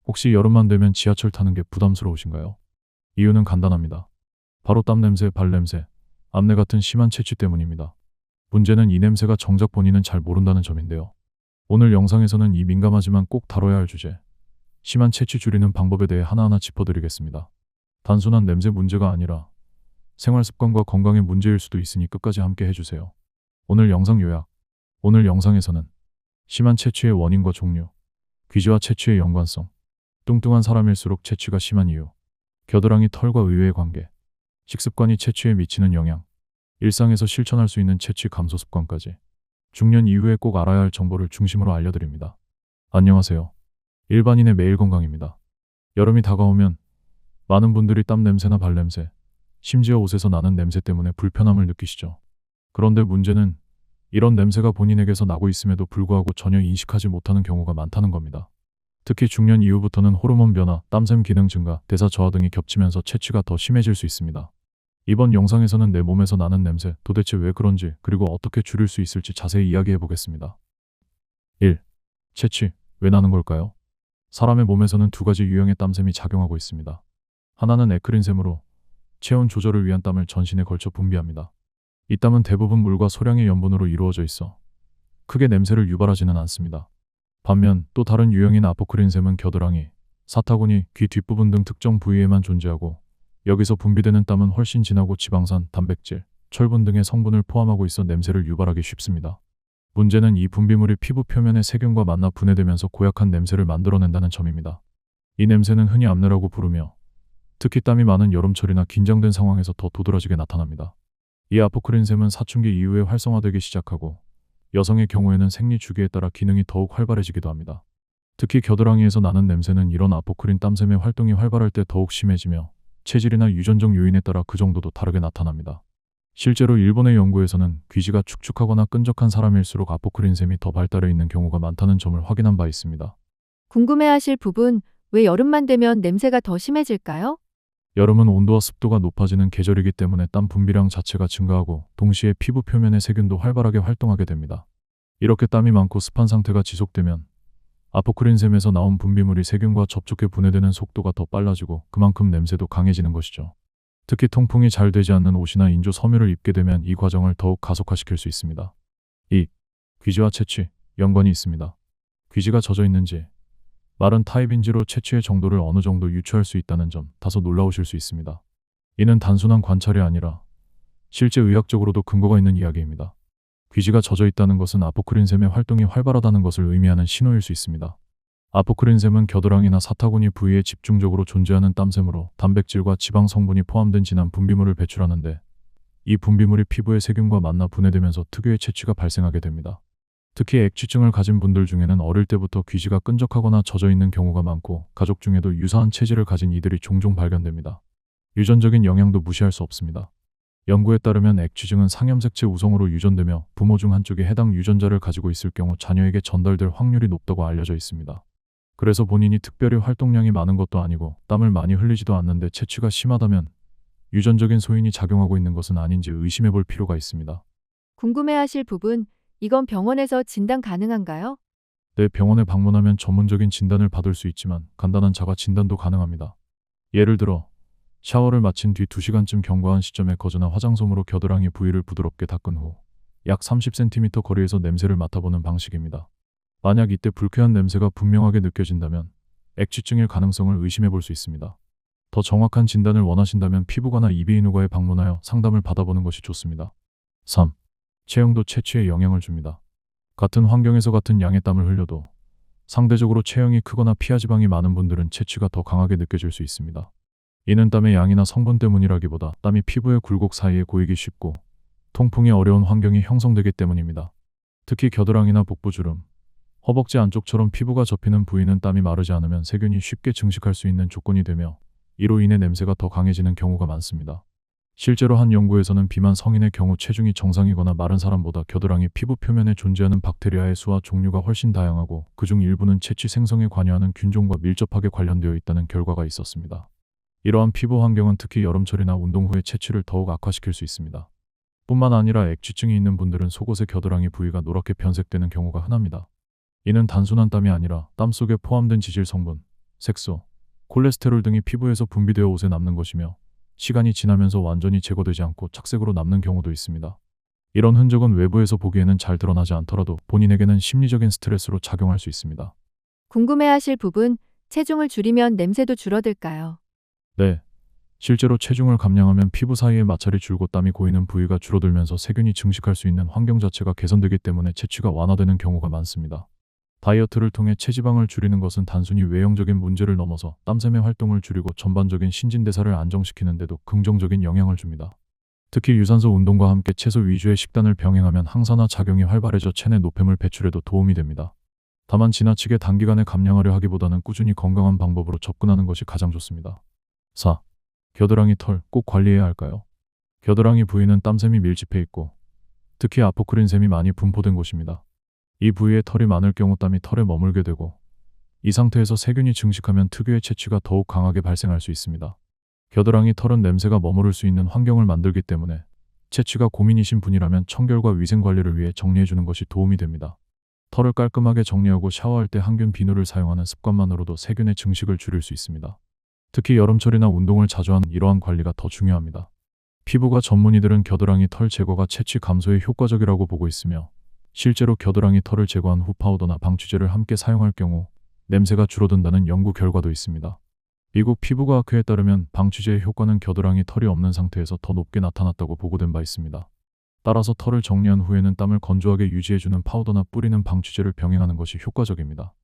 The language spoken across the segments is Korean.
혹시 여름만 되면 지하철 타는 게 부담스러우신가요? 이유는 간단합니다. 바로 땀 냄새, 발 냄새, 암내 같은 심한 채취 때문입니다. 문제는 이 냄새가 정작 본인은 잘 모른다는 점인데요. 오늘 영상에서는 이 민감하지만 꼭 다뤄야 할 주제, 심한 채취 줄이는 방법에 대해 하나하나 짚어드리겠습니다. 단순한 냄새 문제가 아니라 생활 습관과 건강의 문제일 수도 있으니 끝까지 함께 해주세요. 오늘 영상 요약. 오늘 영상에서는 심한 채취의 원인과 종류, 귀지와 채취의 연관성, 뚱뚱한 사람일수록 채취가 심한 이유, 겨드랑이 털과 의외의 관계, 식습관이 채취에 미치는 영향, 일상에서 실천할 수 있는 채취 감소 습관까지 중년 이후에 꼭 알아야 할 정보를 중심으로 알려드립니다. 안녕하세요. 일반인의 매일 건강입니다. 여름이 다가오면 많은 분들이 땀 냄새나 발 냄새, 심지어 옷에서 나는 냄새 때문에 불편함을 느끼시죠. 그런데 문제는 이런 냄새가 본인에게서 나고 있음에도 불구하고 전혀 인식하지 못하는 경우가 많다는 겁니다. 특히 중년 이후부터는 호르몬 변화, 땀샘 기능 증가, 대사 저하 등이 겹치면서 채취가 더 심해질 수 있습니다. 이번 영상에서는 내 몸에서 나는 냄새, 도대체 왜 그런지, 그리고 어떻게 줄일 수 있을지 자세히 이야기해 보겠습니다. 1. 채취, 왜 나는 걸까요? 사람의 몸에서는 두 가지 유형의 땀샘이 작용하고 있습니다. 하나는 에크린샘으로 체온 조절을 위한 땀을 전신에 걸쳐 분비합니다. 이 땀은 대부분 물과 소량의 염분으로 이루어져 있어 크게 냄새를 유발하지는 않습니다. 반면 또 다른 유형인 아포크린샘은 겨드랑이, 사타구니, 귀 뒷부분 등 특정 부위에만 존재하고 여기서 분비되는 땀은 훨씬 진하고 지방산, 단백질, 철분 등의 성분을 포함하고 있어 냄새를 유발하기 쉽습니다. 문제는 이 분비물이 피부 표면의 세균과 만나 분해되면서 고약한 냄새를 만들어낸다는 점입니다. 이 냄새는 흔히 암내라고 부르며 특히 땀이 많은 여름철이나 긴장된 상황에서 더 도드라지게 나타납니다. 이 아포크린샘은 사춘기 이후에 활성화되기 시작하고 여성의 경우에는 생리 주기에 따라 기능이 더욱 활발해지기도 합니다. 특히 겨드랑이에서 나는 냄새는 이런 아포크린 땀샘의 활동이 활발할 때 더욱 심해지며 체질이나 유전적 요인에 따라 그 정도도 다르게 나타납니다. 실제로 일본의 연구에서는 귀지가 축축하거나 끈적한 사람일수록 아포크린샘이 더 발달해 있는 경우가 많다는 점을 확인한 바 있습니다. 궁금해하실 부분, 왜 여름만 되면 냄새가 더 심해질까요? 여름은 온도와 습도가 높아지는 계절이기 때문에 땀 분비량 자체가 증가하고 동시에 피부 표면의 세균도 활발하게 활동하게 됩니다. 이렇게 땀이 많고 습한 상태가 지속되면 아포크린샘에서 나온 분비물이 세균과 접촉해 분해되는 속도가 더 빨라지고 그만큼 냄새도 강해지는 것이죠. 특히 통풍이 잘 되지 않는 옷이나 인조 섬유를 입게 되면 이 과정을 더욱 가속화시킬 수 있습니다. 2. 귀지와 채취, 연관이 있습니다. 귀지가 젖어 있는지, 마른 타입인지로 채취의 정도를 어느 정도 유추할 수 있다는 점 다소 놀라우실 수 있습니다. 이는 단순한 관찰이 아니라 실제 의학적으로도 근거가 있는 이야기입니다. 귀지가 젖어 있다는 것은 아포크린샘의 활동이 활발하다는 것을 의미하는 신호일 수 있습니다. 아포크린샘은 겨드랑이나 사타구니 부위에 집중적으로 존재하는 땀샘으로 단백질과 지방 성분이 포함된 진한 분비물을 배출하는데 이 분비물이 피부의 세균과 만나 분해되면서 특유의 채취가 발생하게 됩니다. 특히 액취증을 가진 분들 중에는 어릴 때부터 귀지가 끈적하거나 젖어 있는 경우가 많고 가족 중에도 유사한 체질을 가진 이들이 종종 발견됩니다. 유전적인 영향도 무시할 수 없습니다. 연구에 따르면 액취증은 상염색체 우성으로 유전되며 부모 중 한쪽이 해당 유전자를 가지고 있을 경우 자녀에게 전달될 확률이 높다고 알려져 있습니다. 그래서 본인이 특별히 활동량이 많은 것도 아니고 땀을 많이 흘리지도 않는데 채취가 심하다면 유전적인 소인이 작용하고 있는 것은 아닌지 의심해 볼 필요가 있습니다. 궁금해하실 부분, 이건 병원에서 진단 가능한가요? 내 병원에 방문하면 전문적인 진단을 받을 수 있지만 간단한 자가 진단도 가능합니다. 예를 들어 샤워를 마친 뒤 2시간쯤 경과한 시점에 거즈나 화장솜으로 겨드랑이 부위를 부드럽게 닦은 후 약 30cm 거리에서 냄새를 맡아보는 방식입니다. 만약 이때 불쾌한 냄새가 분명하게 느껴진다면 액취증일 가능성을 의심해 볼 수 있습니다. 더 정확한 진단을 원하신다면 피부과나 이비인후과에 방문하여 상담을 받아보는 것이 좋습니다. 3. 체형도 채취에 영향을 줍니다. 같은 환경에서 같은 양의 땀을 흘려도 상대적으로 체형이 크거나 피하지방이 많은 분들은 채취가 더 강하게 느껴질 수 있습니다. 이는 땀의 양이나 성분 때문이라기보다 땀이 피부의 굴곡 사이에 고이기 쉽고 통풍이 어려운 환경이 형성되기 때문입니다. 특히 겨드랑이나 복부주름, 허벅지 안쪽처럼 피부가 접히는 부위는 땀이 마르지 않으면 세균이 쉽게 증식할 수 있는 조건이 되며 이로 인해 냄새가 더 강해지는 경우가 많습니다. 실제로 한 연구에서는 비만 성인의 경우 체중이 정상이거나 마른 사람보다 겨드랑이 피부 표면에 존재하는 박테리아의 수와 종류가 훨씬 다양하고 그중 일부는 채취 생성에 관여하는 균종과 밀접하게 관련되어 있다는 결과가 있었습니다. 이러한 피부 환경은 특히 여름철이나 운동 후에 채취를 더욱 악화시킬 수 있습니다. 뿐만 아니라 액취증이 있는 분들은 속옷의 겨드랑이 부위가 노랗게 변색되는 경우가 흔합니다. 이는 단순한 땀이 아니라 땀 속에 포함된 지질 성분, 색소, 콜레스테롤 등이 피부에서 분비되어 옷에 남는 것이며 시간이 지나면서 완전히 제거되지 않고 착색으로 남는 경우도 있습니다. 이런 흔적은 외부에서 보기에는 잘 드러나지 않더라도 본인에게는 심리적인 스트레스로 작용할 수 있습니다. 궁금해하실 부분, 체중을 줄이면 냄새도 줄어들까요? 네. 실제로 체중을 감량하면 피부 사이에 마찰이 줄고 땀이 고이는 부위가 줄어들면서 세균이 증식할 수 있는 환경 자체가 개선되기 때문에 체취가 완화되는 경우가 많습니다. 다이어트를 통해 체지방을 줄이는 것은 단순히 외형적인 문제를 넘어서 땀샘의 활동을 줄이고 전반적인 신진대사를 안정시키는 데도 긍정적인 영향을 줍니다. 특히 유산소 운동과 함께 채소 위주의 식단을 병행하면 항산화 작용이 활발해져 체내 노폐물 배출에도 도움이 됩니다. 다만 지나치게 단기간에 감량하려 하기보다는 꾸준히 건강한 방법으로 접근하는 것이 가장 좋습니다. 4. 겨드랑이 털 꼭 관리해야 할까요? 겨드랑이 부위는 땀샘이 밀집해 있고 특히 아포크린샘이 많이 분포된 곳입니다. 이 부위에 털이 많을 경우 땀이 털에 머물게 되고 이 상태에서 세균이 증식하면 특유의 체취가 더욱 강하게 발생할 수 있습니다. 겨드랑이 털은 냄새가 머무를 수 있는 환경을 만들기 때문에 체취가 고민이신 분이라면 청결과 위생 관리를 위해 정리해주는 것이 도움이 됩니다. 털을 깔끔하게 정리하고 샤워할 때 항균 비누를 사용하는 습관만으로도 세균의 증식을 줄일 수 있습니다. 특히 여름철이나 운동을 자주 하는 이러한 관리가 더 중요합니다. 피부과 전문의들은 겨드랑이 털 제거가 체취 감소에 효과적이라고 보고 있으며 실제로 겨드랑이 털을 제거한 후 파우더나 방취제를 함께 사용할 경우 냄새가 줄어든다는 연구 결과도 있습니다. 미국 피부과학회에 따르면 방취제의 효과는 겨드랑이 털이 없는 상태에서 더 높게 나타났다고 보고된 바 있습니다. 따라서 털을 정리한 후에는 땀을 건조하게 유지해주는 파우더나 뿌리는 방취제를 병행하는 것이 효과적입니다.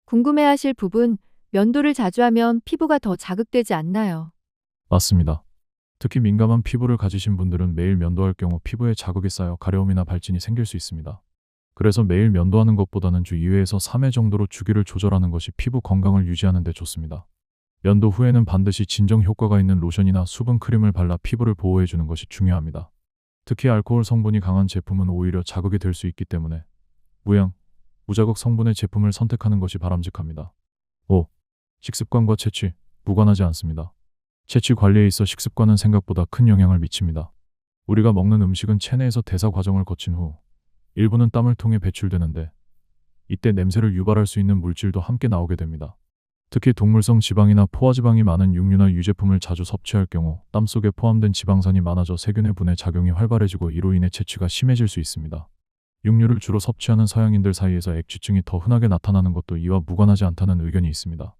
궁금해하실 부분, 면도를 자주 하면 피부가 더 자극되지 않나요? 맞습니다. 특히 민감한 피부를 가지신 분들은 매일 면도할 경우 피부에 자극이 쌓여 가려움이나 발진이 생길 수 있습니다. 그래서 매일 면도하는 것보다는 주 2회에서 3회 정도로 주기를 조절하는 것이 피부 건강을 유지하는 데 좋습니다. 면도 후에는 반드시 진정 효과가 있는 로션이나 수분 크림을 발라 피부를 보호해주는 것이 중요합니다. 특히 알코올 성분이 강한 제품은 오히려 자극이 될 수 있기 때문에 무향, 무자극 성분의 제품을 선택하는 것이 바람직합니다. 5. 식습관과 채취, 무관하지 않습니다. 채취 관리에 있어 식습관은 생각보다 큰 영향을 미칩니다. 우리가 먹는 음식은 체내에서 대사 과정을 거친 후 일부는 땀을 통해 배출되는데 이때 냄새를 유발할 수 있는 물질도 함께 나오게 됩니다. 특히 동물성 지방이나 포화지방이 많은 육류나 유제품을 자주 섭취할 경우 땀 속에 포함된 지방산이 많아져 세균의 분해 작용이 활발해지고 이로 인해 채취가 심해질 수 있습니다. 육류를 주로 섭취하는 서양인들 사이에서 액취증이 더 흔하게 나타나는 것도 이와 무관하지 않다는 의견이 있습니다.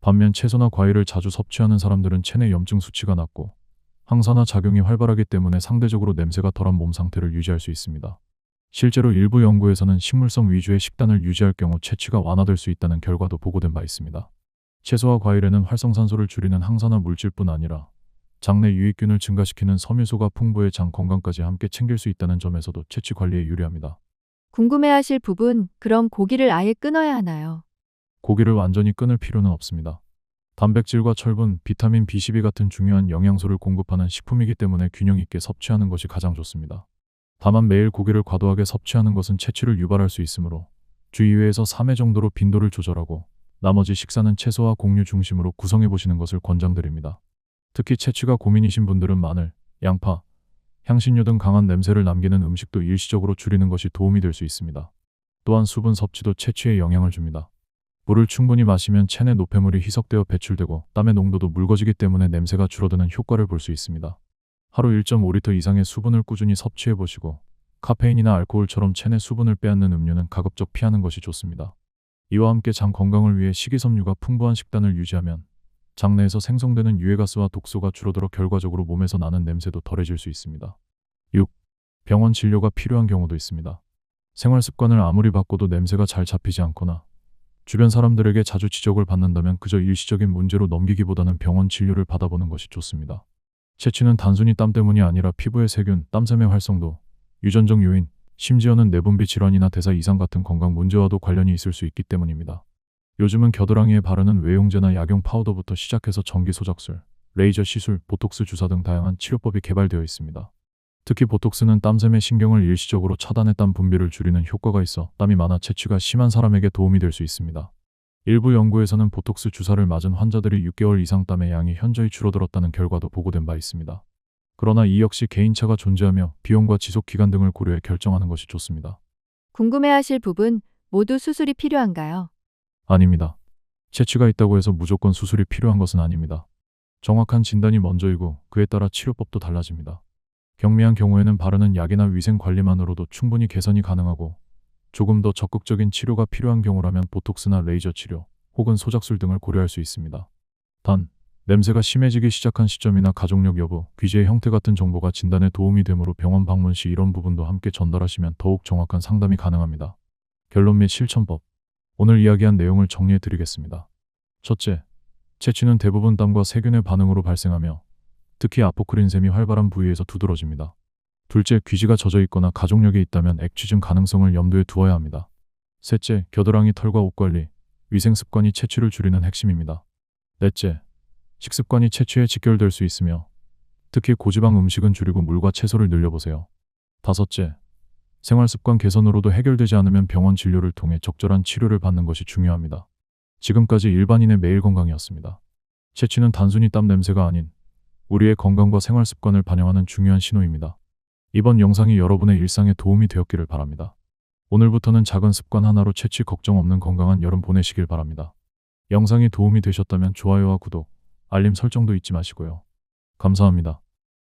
반면 채소나 과일을 자주 섭취하는 사람들은 체내 염증 수치가 낮고 항산화 작용이 활발하기 때문에 상대적으로 냄새가 덜한 몸 상태를 유지할 수 있습니다. 실제로 일부 연구에서는 식물성 위주의 식단을 유지할 경우 채취가 완화될 수 있다는 결과도 보고된 바 있습니다. 채소와 과일에는 활성산소를 줄이는 항산화 물질뿐 아니라 장내 유익균을 증가시키는 섬유소가 풍부해 장 건강까지 함께 챙길 수 있다는 점에서도 채취 관리에 유리합니다. 궁금해하실 부분, 그럼 고기를 아예 끊어야 하나요? 고기를 완전히 끊을 필요는 없습니다. 단백질과 철분, 비타민 B12 같은 중요한 영양소를 공급하는 식품이기 때문에 균형 있게 섭취하는 것이 가장 좋습니다. 다만 매일 고기를 과도하게 섭취하는 것은 채취를 유발할 수 있으므로 주 2회에서 3회 정도로 빈도를 조절하고 나머지 식사는 채소와 곡류 중심으로 구성해 보시는 것을 권장드립니다. 특히 채취가 고민이신 분들은 마늘, 양파, 향신료 등 강한 냄새를 남기는 음식도 일시적으로 줄이는 것이 도움이 될 수 있습니다. 또한 수분 섭취도 채취에 영향을 줍니다. 물을 충분히 마시면 체내 노폐물이 희석되어 배출되고 땀의 농도도 묽어지기 때문에 냄새가 줄어드는 효과를 볼 수 있습니다. 하루 1.5리터 이상의 수분을 꾸준히 섭취해 보시고 카페인이나 알코올처럼 체내 수분을 빼앗는 음료는 가급적 피하는 것이 좋습니다. 이와 함께 장 건강을 위해 식이섬유가 풍부한 식단을 유지하면 장내에서 생성되는 유해가스와 독소가 줄어들어 결과적으로 몸에서 나는 냄새도 덜해질 수 있습니다. 6. 병원 진료가 필요한 경우도 있습니다. 생활 습관을 아무리 바꿔도 냄새가 잘 잡히지 않거나 주변 사람들에게 자주 지적을 받는다면 그저 일시적인 문제로 넘기기보다는 병원 진료를 받아보는 것이 좋습니다. 채취는 단순히 땀 때문이 아니라 피부의 세균, 땀샘의 활성도, 유전적 요인, 심지어는 내분비 질환이나 대사 이상 같은 건강 문제와도 관련이 있을 수 있기 때문입니다. 요즘은 겨드랑이에 바르는 외용제나 약용 파우더부터 시작해서 전기 소작술, 레이저 시술, 보톡스 주사 등 다양한 치료법이 개발되어 있습니다. 특히 보톡스는 땀샘의 신경을 일시적으로 차단해 땀 분비를 줄이는 효과가 있어 땀이 많아 채취가 심한 사람에게 도움이 될 수 있습니다. 일부 연구에서는 보톡스 주사를 맞은 환자들이 6개월 이상 땀의 양이 현저히 줄어들었다는 결과도 보고된 바 있습니다. 그러나 이 역시 개인차가 존재하며 비용과 지속 기간 등을 고려해 결정하는 것이 좋습니다. 궁금해하실 부분, 모두 수술이 필요한가요? 아닙니다. 채취가 있다고 해서 무조건 수술이 필요한 것은 아닙니다. 정확한 진단이 먼저이고 그에 따라 치료법도 달라집니다. 경미한 경우에는 바르는 약이나 위생 관리만으로도 충분히 개선이 가능하고 조금 더 적극적인 치료가 필요한 경우라면 보톡스나 레이저 치료 혹은 소작술 등을 고려할 수 있습니다. 단, 냄새가 심해지기 시작한 시점이나 가족력 여부, 귀지의 형태 같은 정보가 진단에 도움이 되므로 병원 방문 시 이런 부분도 함께 전달하시면 더욱 정확한 상담이 가능합니다. 결론 및 실천법. 오늘 이야기한 내용을 정리해 드리겠습니다. 첫째, 채취는 대부분 땀과 세균의 반응으로 발생하며 특히 아포크린샘이 활발한 부위에서 두드러집니다. 둘째, 귀지가 젖어 있거나 가족력이 있다면 액취증 가능성을 염두에 두어야 합니다. 셋째, 겨드랑이 털과 옷 관리, 위생 습관이 채취를 줄이는 핵심입니다. 넷째, 식습관이 채취에 직결될 수 있으며 특히 고지방 음식은 줄이고 물과 채소를 늘려보세요. 다섯째, 생활 습관 개선으로도 해결되지 않으면 병원 진료를 통해 적절한 치료를 받는 것이 중요합니다. 지금까지 일반인의 매일 건강이었습니다. 채취는 단순히 땀 냄새가 아닌 우리의 건강과 생활 습관을 반영하는 중요한 신호입니다. 이번 영상이 여러분의 일상에 도움이 되었기를 바랍니다. 오늘부터는 작은 습관 하나로 채취 걱정 없는 건강한 여름 보내시길 바랍니다. 영상이 도움이 되셨다면 좋아요와 구독, 알림 설정도 잊지 마시고요. 감사합니다.